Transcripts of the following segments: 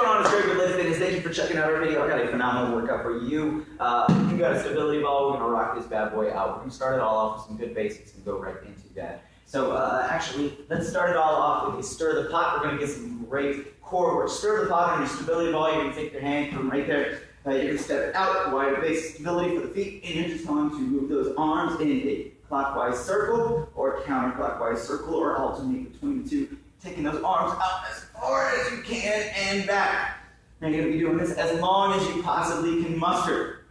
going on? It's GregBeitling. Thank you for checking out our video. I got a phenomenal workout for you. You got a stability ball. We're going to rock this bad boy out. We're going to start it all off with some good basics and go right into that. So actually, let's start it all off with a stir the pot. We're going to get some great core work. Stir the pot on your stability ball. You're going to take your hand from right there. You're going to step it out, wider base stability for the feet, and you're just going to move those arms in a clockwise circle or counterclockwise circle or alternate between the two, taking those arms out as far as you can and back. Now you're going to be doing this as long as you possibly can muster.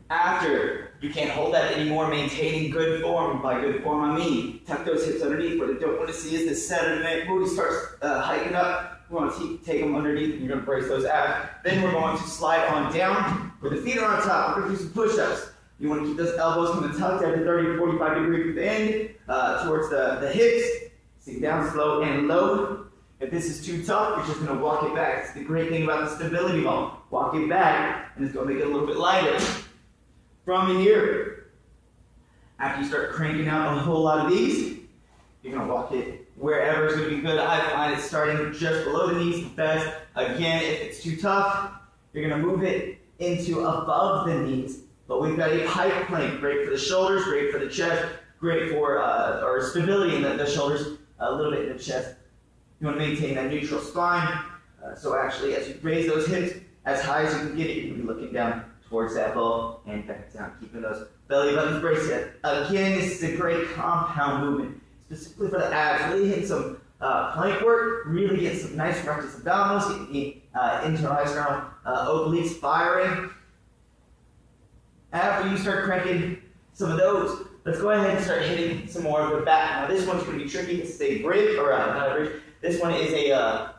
After you can't hold that anymore, maintaining good form. By good form, I mean tuck those hips underneath. What I don't want to see is the center booty starts hiking up. We want to take them underneath, and you're going to brace those abs. Then we're going to slide on down where the feet are on top. We're going to do some push-ups. You want to keep those elbows kind of tucked at the 30 to 45 degree bend towards the hips. Sink down slow and low. If this is too tough, you're just going to walk it back. It's the great thing about the stability ball. Walk it back, and it's going to make it a little bit lighter. From here, after you start cranking out a whole lot of these, you're going to walk it wherever is going to be good. I find it starting just below the knees the best. Again, if it's too tough, you're going to move it into above the knees. But we've got a pike plank, great for the shoulders, great for the chest, great for our stability in the shoulders, a little bit in the chest. You want to maintain that neutral spine. So actually, as you raise those hips as high as you can get it, you're going to be looking down towards that ball and back down, keeping those belly buttons braced. Again, this is a great compound movement, specifically for the abs. Really hit some plank work, really get some nice rectus abdominals, get the internal external obliques firing. After you start cranking some of those, let's go ahead and start hitting some more of the back. Now this one's going to be tricky. It's a bridge, or not a bridge. This one is a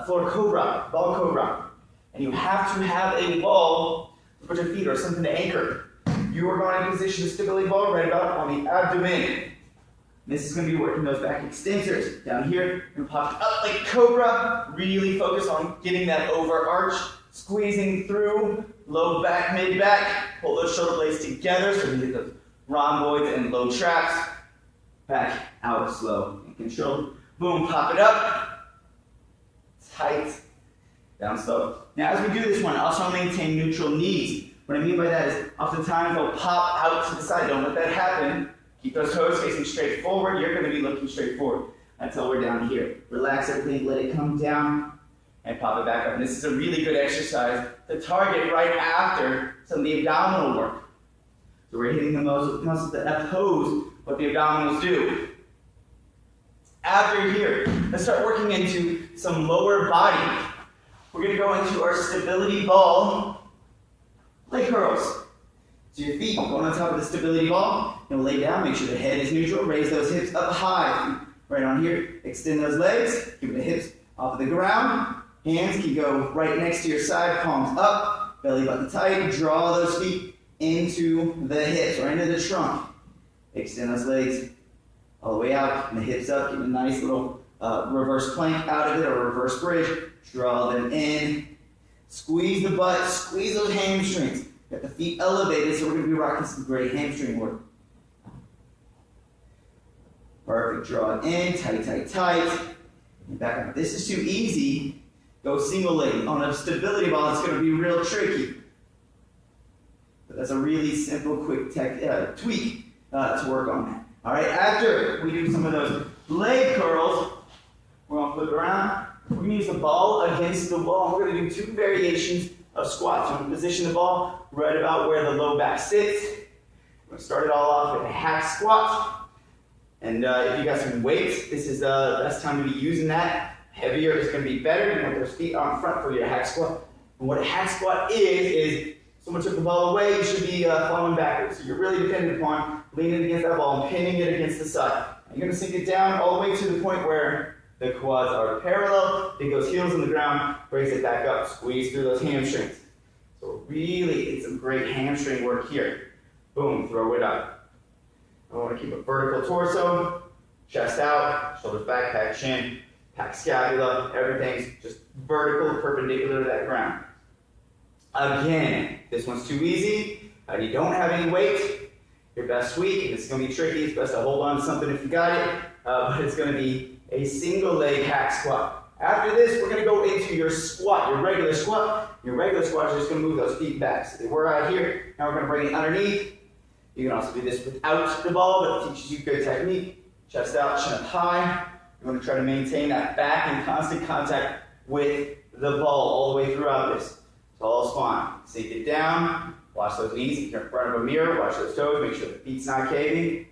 floor cobra, ball cobra. And you have to have a ball to put your feet or something to anchor. You are going to position the stability ball right about on the abdomen. This is going to be working those back extensors. Down here, you're going to pop it up like cobra. Really focus on getting that overarch, squeezing through, low back, mid back. Pull those shoulder blades together so you get those rhomboids and low traps. Back out slow and controlled. Boom, pop it up. Tight. Down slow. Now as we do this one, also maintain neutral knees. What I mean by that is oftentimes they'll pop out to the side. Don't let that happen. Keep those toes facing straight forward. You're going to be looking straight forward until we're down here. Relax everything, let it come down, and pop it back up. And this is a really good exercise to target right after some of the abdominal work. So we're hitting the muscles that oppose what the abdominals do. After here, let's start working into some lower body. We're going to go into our stability ball leg curls. So your feet going on top of the stability ball. You'll lay down, make sure the head is neutral. Raise those hips up high. Right on here. Extend those legs. Keep the hips off the ground. Hands can go right next to your side. Palms up. Belly button tight. Draw those feet into the hips or into the trunk. Extend those legs all the way out. And the hips up. Give a nice little reverse plank out of it or reverse bridge. Draw them in. Squeeze the butt. Squeeze those hamstrings. Got the feet elevated, so we're going to be rocking some great hamstring work. Perfect. Draw it in. Tight, tight, tight. And back up. If this is too easy, go single leg. On a stability ball, it's going to be real tricky. But that's a really simple, quick tweak to work on that. All right, after we do some of those leg curls, we're going to flip around. We're going to use the ball against the wall. We're going to do two variations of squats. We're going to position the ball right about where the low back sits. We're going to start it all off with a hack squat. And if you got some weights, this is the best time to be using that. Heavier is going to be better. You want those feet on front for your hack squat. And what a hack squat is someone took the ball away, you should be falling backwards. So you're really dependent upon leaning against that ball and pinning it against the side. And you're going to sink it down all the way to the point where the quads are parallel. Take those heels on the ground, raise it back up, squeeze through those hamstrings. So really, it's some great hamstring work here. Boom, throw it up. I want to keep a vertical torso, chest out, shoulders back, pack chin, pack scapula. Everything's just vertical, perpendicular to that ground. Again, this one's too easy. You don't have any weight. Your best week, and it's going to be tricky. It's best to hold on to something if you got it, but it's going to be a single leg hack squat. After this, we're going to go into your squat, your regular squat. Your regular squat is just going to move those feet back. So they were out here. Now we're going to bring it underneath. You can also do this without the ball, but it teaches you good technique. Chest out, chin up high. You want to try to maintain that back in constant contact with the ball all the way throughout this. Tall spine. Sink it down. Watch those knees. You're in front of a mirror. Watch those toes. Make sure the feet's not caving.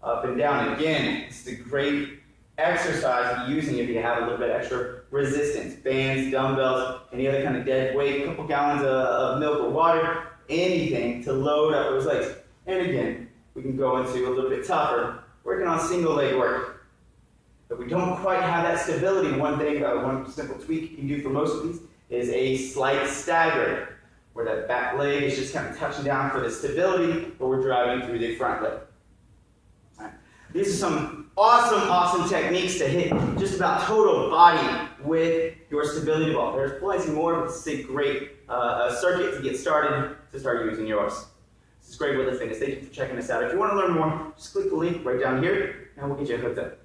Up and down. Again, it's a great exercise to be using if you have a little bit extra resistance. Bands, dumbbells, any other kind of dead weight, a couple gallons of milk or water, anything to load up those legs. And again, we can go into a little bit tougher, working on single leg work. But we don't quite have that stability. One simple tweak you can do for most of these is a slight stagger, where that back leg is just kind of touching down for the stability, but we're driving through the front leg. All right. These are some awesome techniques to hit just about total body with your stability ball. There's plenty more, but this is a great circuit to get started to start using yours. This is GregBeitling Fitness. Thank you for checking us out. If you want to learn more, just click the link right down here, and we'll get you hooked up.